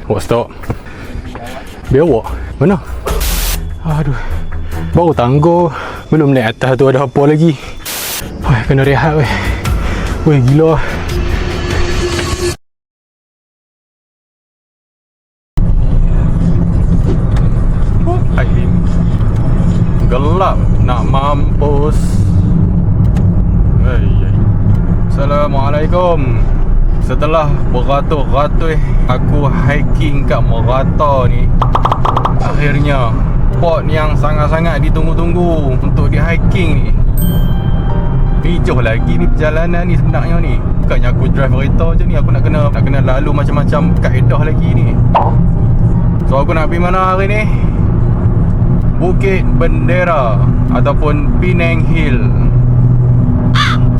Walk stop. Bewok. Mana? Aduh. Baru tangga. Belum naik atas tu ada apa lagi. Wah, kena rehat weh. Weh, gila. Gelap nak mampus. Assalamualaikum. Setelah beratus-ratus aku hiking kat Merata ni, akhirnya spot yang sangat-sangat ditunggu-tunggu untuk di hiking ni. Hijau lagi ni perjalanan ni sebenarnya ni. Bukannya aku drive kereta je ni, aku nak kena lalu macam-macam kaedah lagi ni. So aku nak pergi mana hari ni? Bukit Bendera ataupun Penang Hill.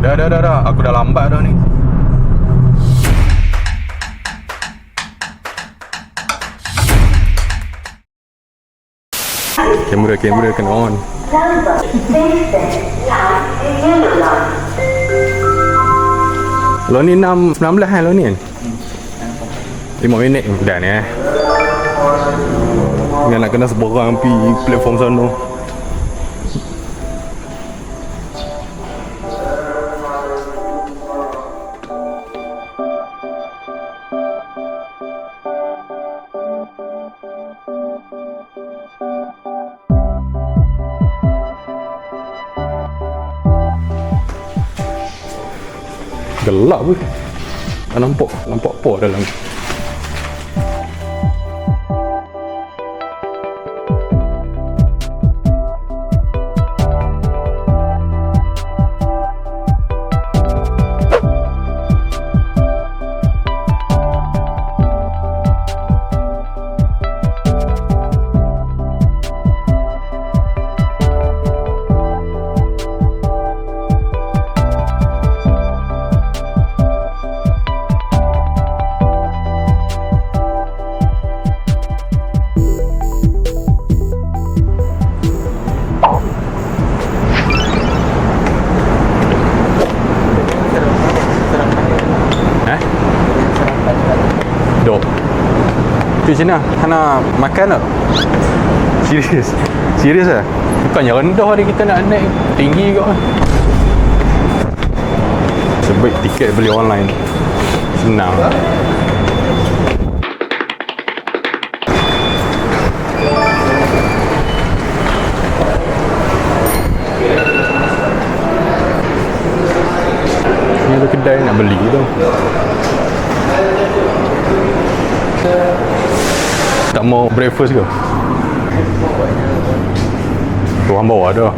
Dah. Aku dah lambat dah ni. Kamera kena on. Lo ni 19 kan lo ni kan? 5 minit dah ni Dengan nak kena seberang pergi platform sana. Gelap pun. Tak nampak apa dalam. Tu macam mana? Hana makan tak? Serius lah? Bukannya rendah ni kita nak naik tinggi kot. Sebaik tiket beli online. Senang. Ni ada kedai nak beli tu. Tak mau breakfast ke? Tuhan bawa dah.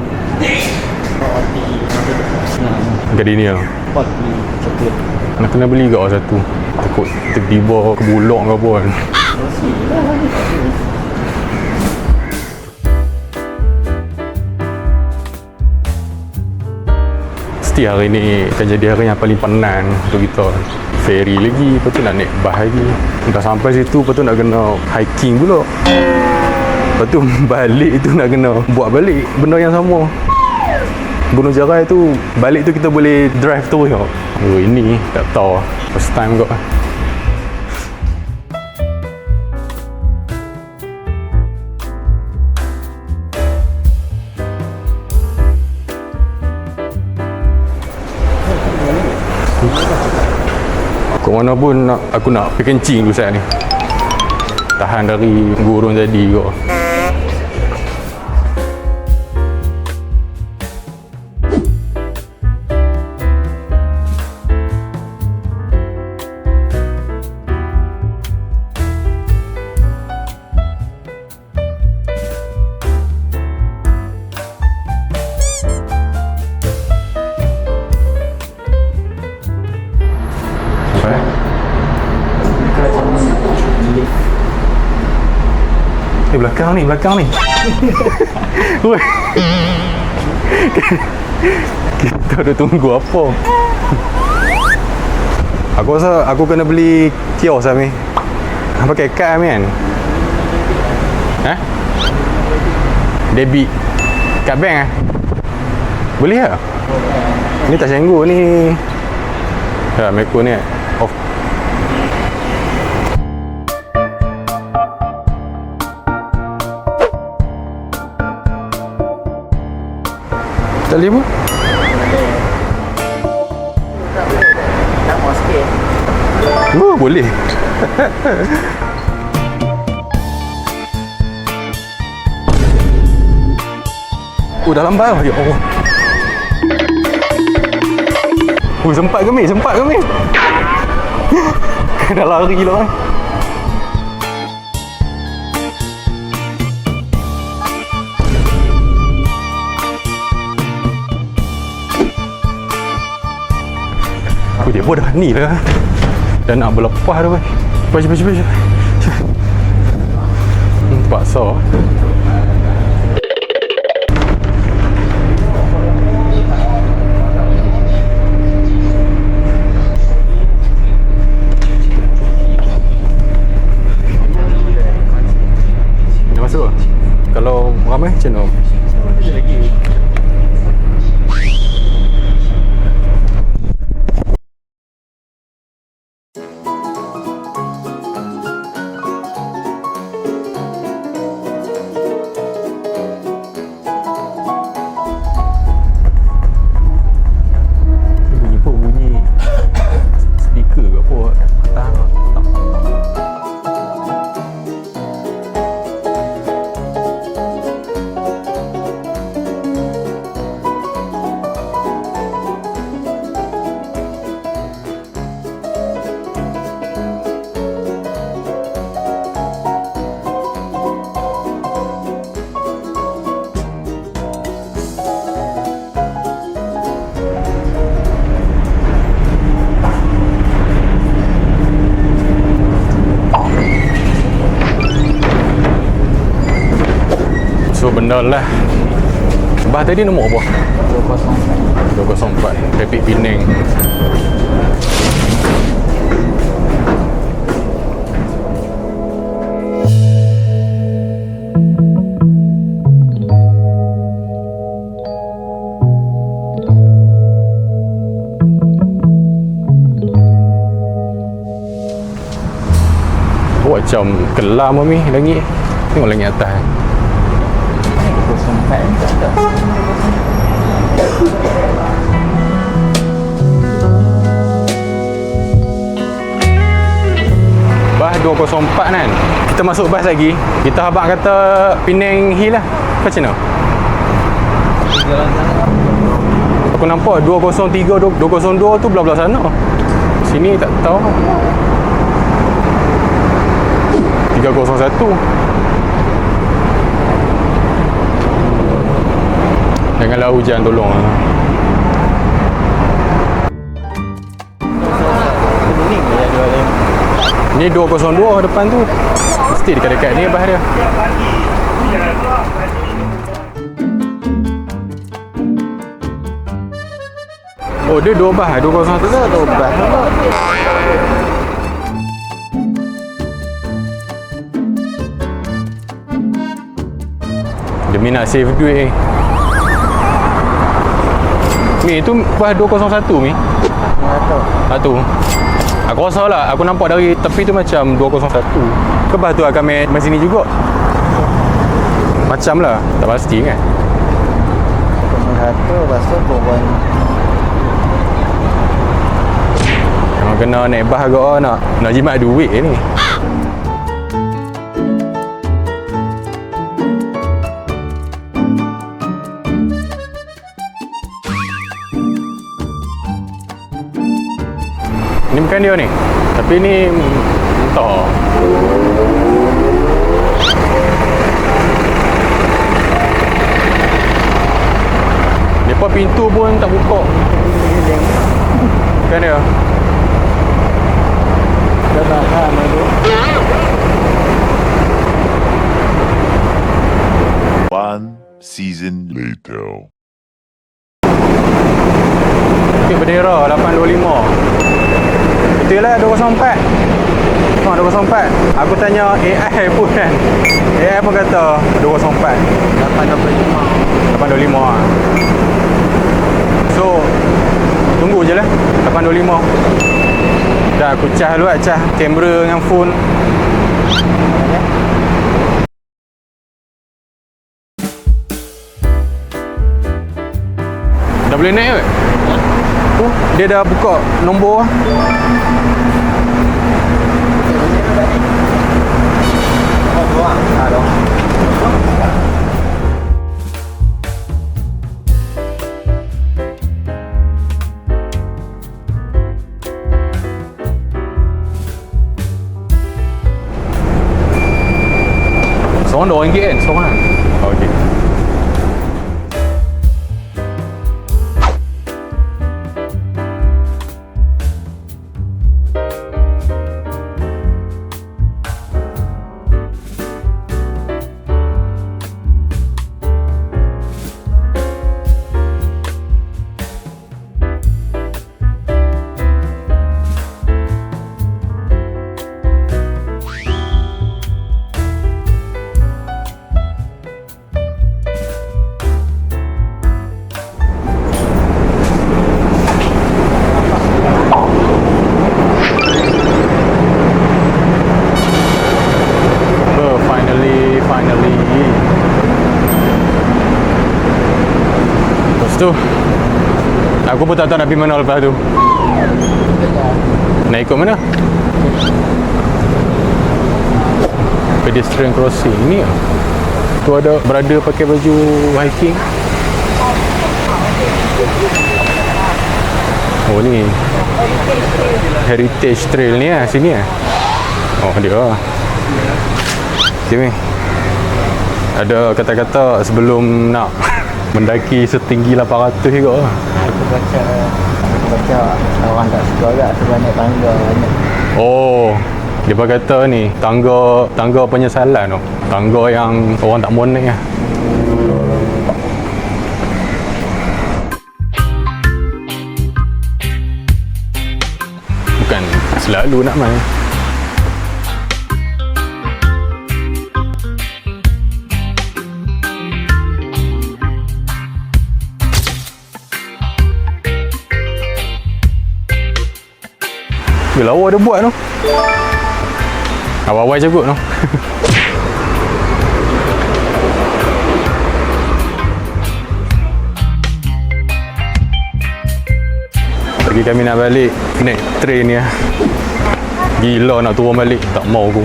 Gardenia. Nak kena beli ke satu? Takut tiba-tiba kebulok ke apa kan? Mesti hari ni akan jadi hari yang paling penat untuk kita. Ferry lagi, lepas tu nak naik bas lagi. Dah sampai situ, lepas tu nak kena hiking pula. Lepas tu balik tu nak kena buat balik benda yang sama. Gunung Jerai tu, balik tu kita boleh drive terus tau. Oh ini, tak tahu. First time kot. Kat mana pun aku nak pergi kencing dulu saat ni. Tahan dari gurun tadi kot. Belakang ni. Woi. Kita dah tunggu apa? Aku rasa aku kena beli kios ni. Pakai kad ni kan? Debit. Kad bank boleh tak? Ni tak cenggu ni. Meko ni off. Tak boleh apa? Tak mau sikit. Boleh. Dah lambat lah. Ya Allah. Sempat ke Mi? Sempat ke Mi? Dah lari lah. Dia pun dah ni lah. Dah nak berlepas dah. Cepat. Terpaksa. Dah masuk lah? Kalau ramai macam mana? Lagi. So benda lah. Bah tadi nombor apa? 204 Traffic Penang. Macam kelam Mami langit. Tengok langit atas. Sampai tak. Bas 204 kan. Kita masuk bas lagi. Kita habaq kata Penang Hill lah. Macam mana? Aku nampak 203, 202 tu belah-belah sana. Sini tak tahu. 301. Janganlah hujan, tolong lah. Ni 202 depan tu. Mesti dekat-dekat ni bah dia. Oh, dia 2 bah, 201 Betul 2 bah. Demi nak save duit ni. Mi, tu bah 201 Mi. Tu. Aku rasa lah, aku nampak dari tepi tu macam 201. Ke bah tu akan main sini juga? Macam lah, tak pasti kan? 201 lepas tu korban. Memang kena naik bah agak nak jimat duit ni. Ni bukan dia ni. Tapi ni entah. Depa pintu pun tak buka. Bukan dia. Dah tahan tu. One season later. Titik bendera 825. Betul lah 204. Tengok 204. Aku tanya AI pun kan. AI pun kata 204. 825 lah. So tunggu je lah 825. Dah aku cas dulu lah, cas kamera dengan phone. boleh naik ke? Oh, dia dah buka nombor. Seorang RM2 kan? Seorang? Oh, okey. Finally. Lepas tu aku pun tak tahu nak pergi mana lepas tu. Nak ikut mana? Pedestrian crossing ni lah. Tu ada berada pakai baju hiking. Oh ni Heritage Trail ni lah, sini lah. Oh dia lah. Sini ada kata-kata sebelum nak mendaki setinggi 800 juga lah. Aku baca orang tak suka agak sebab naik tangga banyak. Oh, dia kata ni tangga penyesalan tu. Tangga yang orang tak mau naik lah. Bukan selalu nak main. Bila awak ada buat tu. Awal-awal je kot tu. Pergi kami nak balik naik train ni lah. Gila nak turun balik, tak mau aku.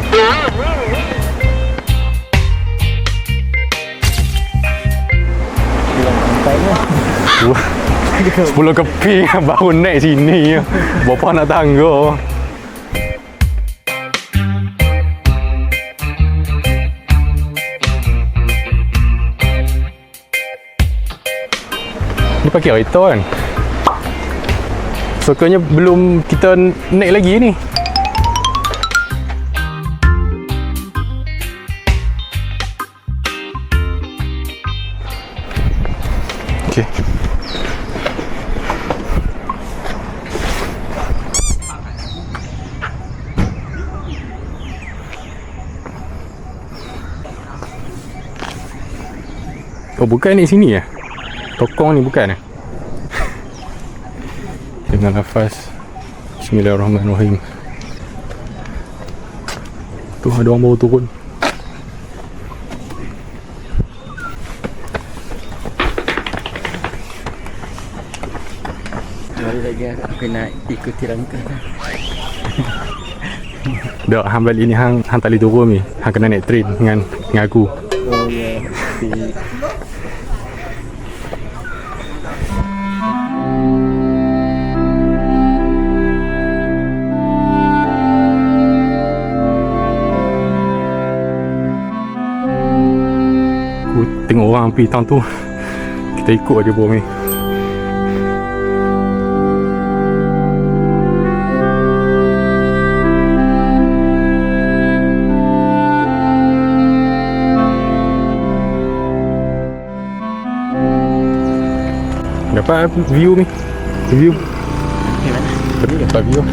Bilang sampai ni. 10 keping baru naik sini. Berapa nak tangga. Dia pakai kereta kan. Sokanya belum kita naik lagi ni. Okay. Oh bukan ni sini ya? Tokong ni bukan eh? Dengan nafas. Bismillahirrahmanirrahim. Tu ada orang baru turun. Baru lagi aku nak ikuti langkah. Dah hang balik ni hang tak boleh turun ni. Hang kena naik train dengan aku. Oh ya. Aku tengok orang pergi tahun tu. Kita ikut je bawah ni. Dapat view ni. View. Tadi dapat view.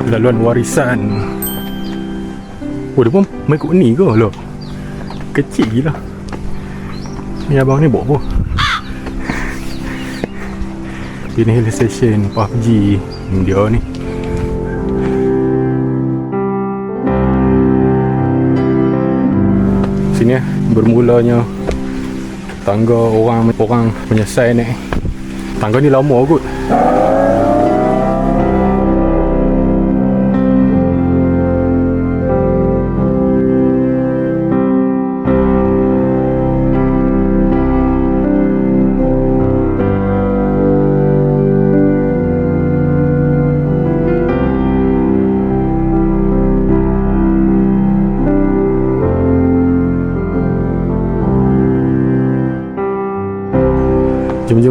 Laluan warisan. Oh dia pun mengikut ni ke lah. Kecil gila. Ni abang ni bawa apa? Ini hill station PUBG dia ni. Sini bermulanya tangga orang menyesal naik. Tangga ni lama kot.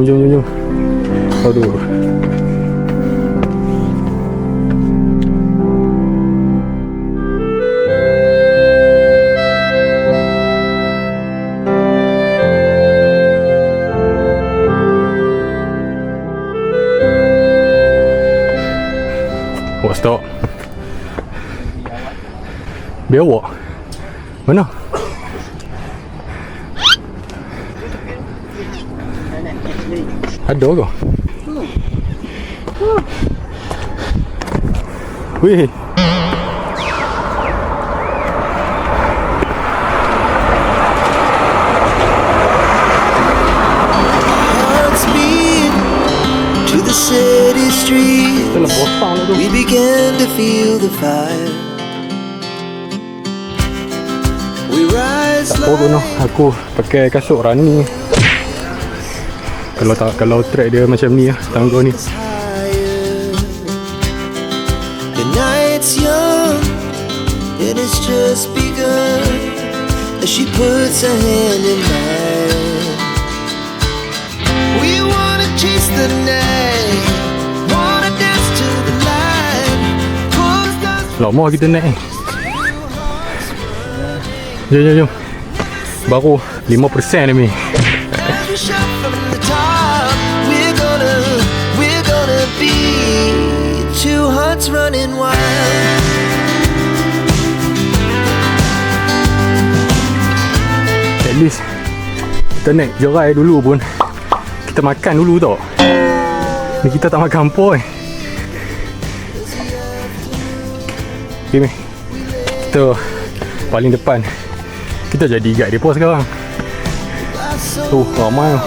Jom. Aduh. What's stop? Biawak? Mana? Ada ke? Wih. To the city streets, Itulah botang tu. we began to feel the fire. We rise Tak apa pun noh. Aku pakai kasut running. Kalau track dia macam ni lah, tangga ni. higher. The night's young, and it's just begun. As she puts her hand in mine, we wanna chase the night, wanna dance to the light. Pull stars Lama kita naik. Jom. Baru 5% ni. every shot from the top. We're gonna be two hearts running wild. At least kita naik jerai dulu pun kita makan dulu tau. Ni kita tak makan apa Okay ni, kita paling depan. Kita jadi guide depa sekarang. Ramai tu.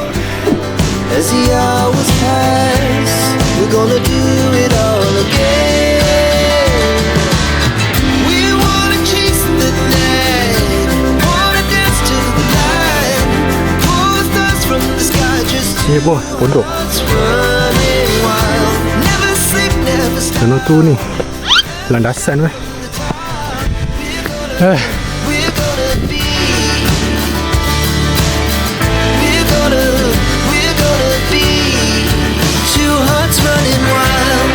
As the hours pass, we're gonna do it all again. We wanna chase the night, wanna dance to the light. Pull the stars from the sky, just Ni apa? Pondok. us running wild. Never sleep, never stop. Sana tu ni landasan weh. We're gonna be. We're gonna be two hearts running wild.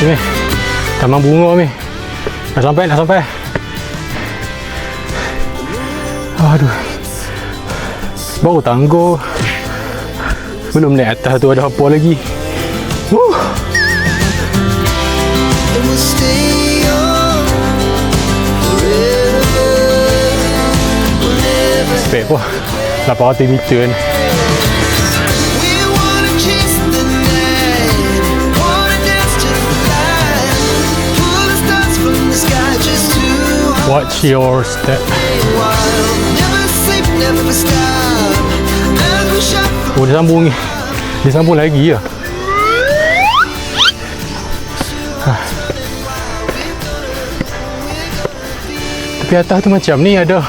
Ni taman bunga ni. Dah sampai. Aduh. Baru tangga. Belum naik atas tu ada apa lagi. And we'll stay on forever. We'll never. Spek apa? 800 meter ni. We wanna chase the night, wanna dance to the light. Pull the stars from the sky, just two hearts Watch your step. wild. Never sleep, never stop. As we shuffle. Oh, dia sambung ni. Dia sambung lagi ya. Tapi atas tu macam ni ada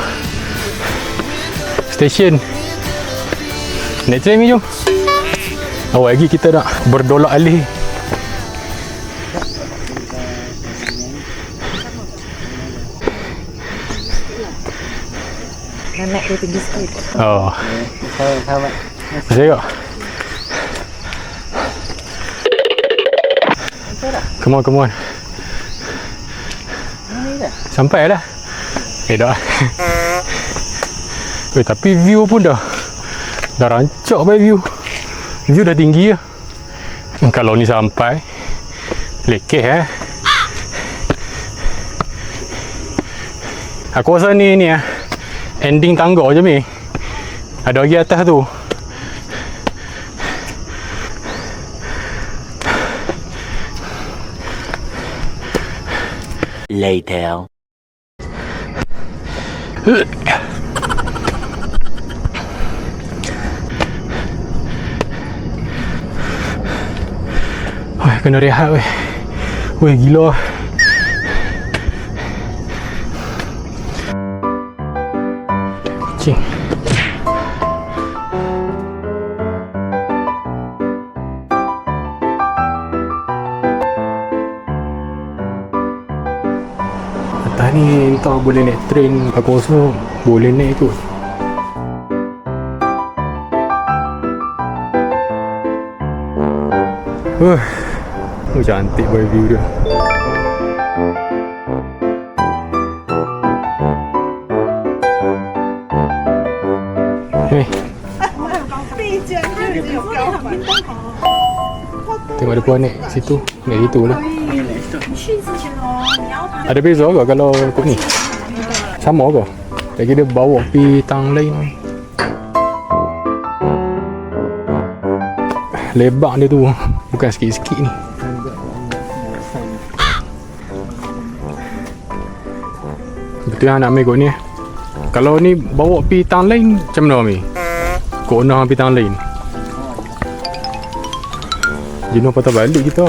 stesen. Naik train ni jom. Awal lagi kita nak berdolak alih. Naik dia tinggi sikit. Oh, Sahabat. masih tak? Come on. Sampai dah. Dah. Tapi view pun dah rancak baik view. View dah tinggi lah. Kalau ni sampai lekeh aku rasa ni ending tangga je ni. Ada lagi atas tu. Later. Wah, kena rehat weh. Weh, gila. Cing. Atas ni entah boleh naik train. Aku rasa boleh naik kot. Cantik boy view dia. Hey. Tengok ada puan naik situ. Naik situ lah. Ada beza ke kalau ikut ni? Sama ke? Lagi dia bawa pergi tang lain. Lebar dia tu. Bukan sikit-sikit ni. Betul yang nak ambil kot ni. Kalau ni bawa pergi tang lain macam mana ambil? Kok nak pergi tang lain? Jenuh patah balik kita.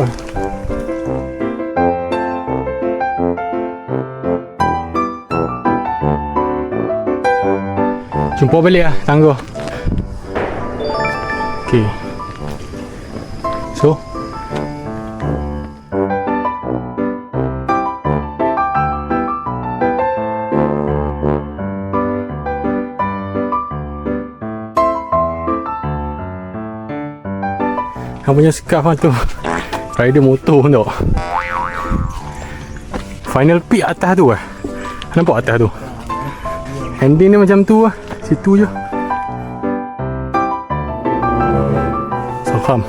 Jumpa balik lah tangga. Okay. So hang punya scarf tu rider motor tau. Final peak atas tu nampak atas tu. Ending ni macam tu situ je. Salam.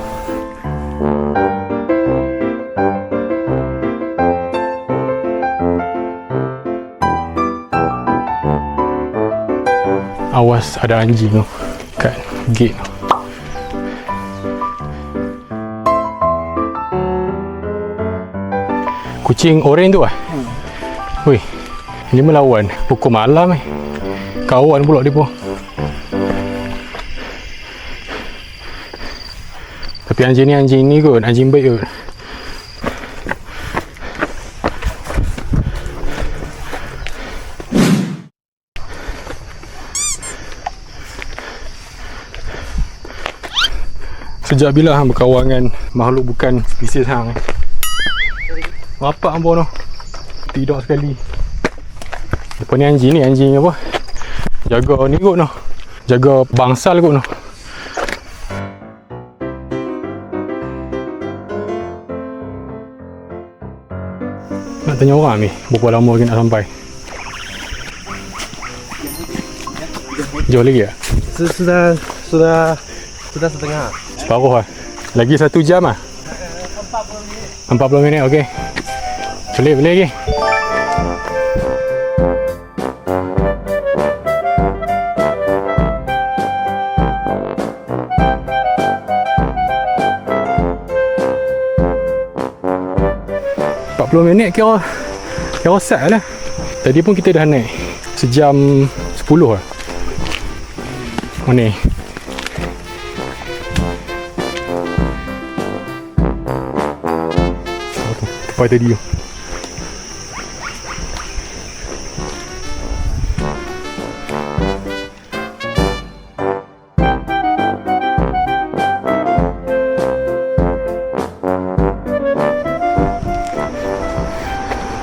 Awas ada anjing tu kat gate tu. Kucing oranye tu Weh, ini melawan pukul malam kawan pula dia pun. Tapi anjing ni kot, anjing baik kot. Sejak bila hang berkawan dengan makhluk bukan spesies hang? Apa hang tu? Tidak sekali. Depan ni anjing apa? Jaga ni kot noh. Jaga bangsal kot noh. Nak tanya orang ni, berapa lama lagi nak sampai? Jauh lagi tak? Sudah setengah. Separuh lah. Lagi 1 jam lah. 40 minit, okey. Boleh lagi. Minit kira set lah. Tadi pun kita dah naik sejam 10 lah. Mana ni? Tempat tadi tu.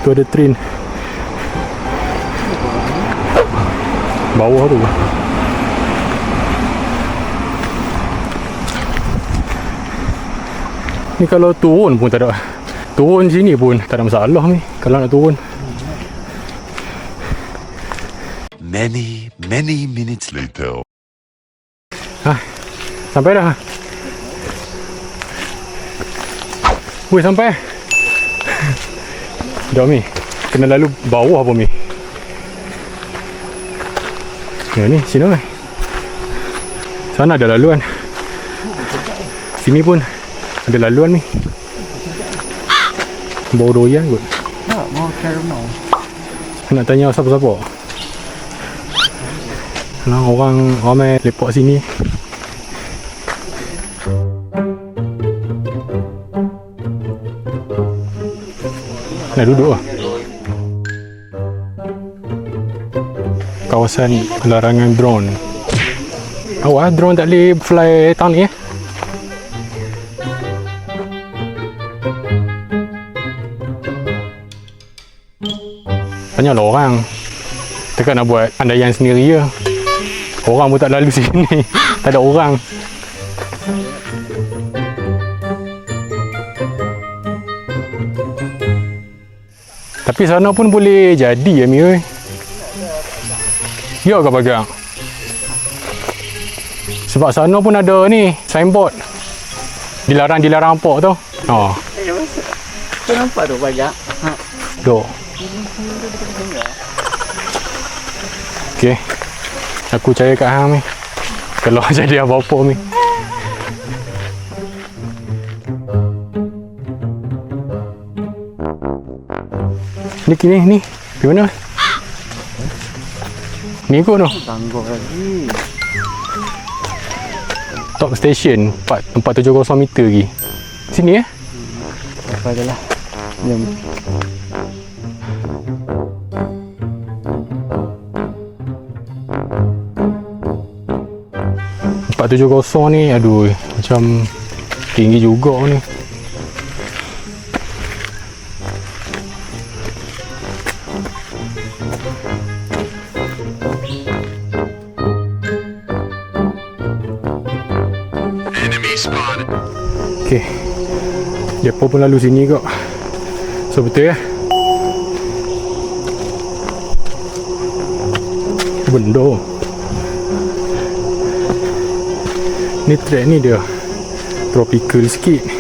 Tu ada train bawah tu. Ni kalau turun pun tak ada. Turun sini pun tak ada masalah ni kalau nak turun. Many minutes later. Sampai dah. Weh, sampai. Dah Mi. Kena lalu bawah apa Mi? Ya ni, sini Mi. Sana ada laluan. Sini pun ada laluan ni. Bau doyan kot. Tak, mau caramel. Nak tanya siapa-siapa. Nah, orang ramai lepak sini. Nak duduk lah. Kawasan larangan drone. Awak drone tak boleh fly tahun ni Tanyalah orang. Tekan nak buat andaian sendiri je. Orang pun tak lalu sini. Tak ada orang. Tapi sana pun boleh jadi ya Mi. Ya ke Bagang? Sebab sana pun ada ni signboard. Dilarang pok tu. Oh. Kau nampak tu banyak? Duk. Okey. Aku percaya kat hang ni. Kalau jadi apa-apa ni. Ni. Di mana? Ni kot tu. Tangguh lagi. Top station 470 meter lagi. Sini Apa je lah. Jom. ni, aduh, macam tinggi juga ni. Okey. Depa pun lalu sini kok. So betul ya? Benda. Ni track ni dia tropical sikit.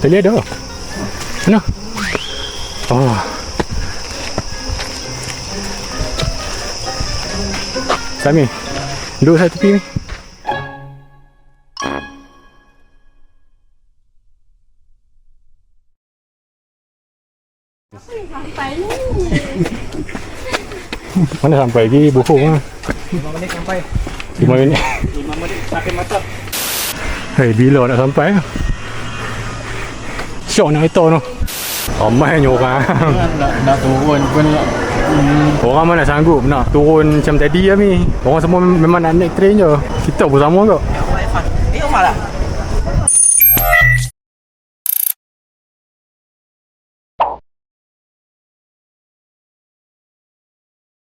Tadi ada. Mana? Oh. Sami. Duduk satu tepi ni. Mana sampai lagi? Bohong lah. 5 minit sampai. 5 minit. 5 minit sampai mantap. Hei, bila nak sampai? Syok nak kereta tu. Ramainya orang. Nak turun pun nak. Orang mana sanggup nak turun macam tadi lah ni. Orang semua memang nak naik train je. Kita pun sama ke? Omar lah.